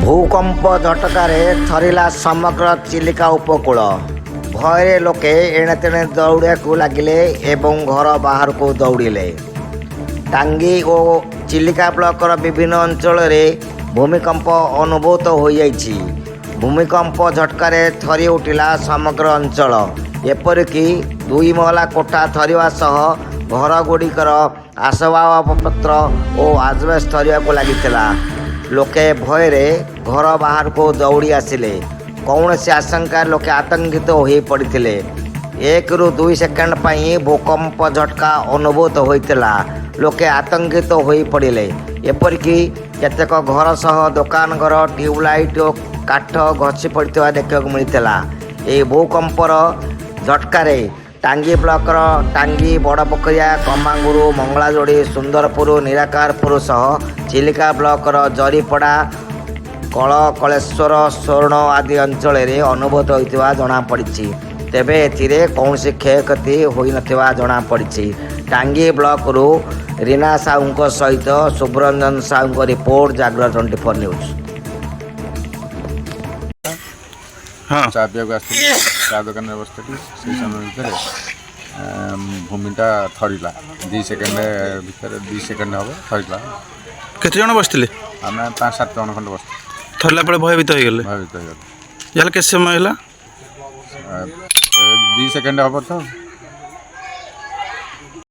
भूकंप झटकारे थरिला समग्र चिलिका उपकूल भୟରେ लोके एणे तेणे दौड़िया लगिले एवं घर बाहर को दौड़िले। टांगी और चिलिका ब्लॉकर विभिन्न अंचल भूमिकंप अनुभूत हो जाइछि। भूमिकंप झटकारे थरी उठिला समग्र अंचल। एपरिक दुई महला कोठा थरिवा सह घर गुड़िकर आसबाबपत्र और आजबेस्ट थरिया लगिथिला। लोके भୟରେ घर बाहर को दौड़ी आसिले। कौन से आशंका लोके आतंकित हो पड़ते। 1 ରୁ 2 सेकेंड पर भूकंप झटका अनुभूत होता। लोके आतंकित हो पड़े। एपरिक केतेक घर सह दुकान घर ट्यूबलाइट और काठ घसी पड़ता देखा मिलता। ये भूकंपर झटकारे टांगी ब्लॉकर टांगी बड़पोखरिया कमांगुरु मंगलाजोड़ी सुंदरपुर निराकारपुर सह चिलिका ब्लॉकर जरीपड़ा कल कलेश्वर स्वर्ण आदि अंचल अनुभूत होता जमापड़ी। तेबे एथिरे कौन क्षयक्षति होता जमापड़ी। टांगी ब्लॉक रु रीना साहू सहित शुभरंजन साहू रिपोर्ट जागरण 24 न्यूज। हाँ चा पीवा चा दुकान बसती से समय भितर भूमिटा थरिला 2 सेकेंड भितर 2 सेकेंड हम थरिला। केते जन बसथिले? आम 5-7 जन खंड बस थरला पड़े भयभीत हो गले। भयभीत हो यार केते समय होला? 2 सेकेंड हम तो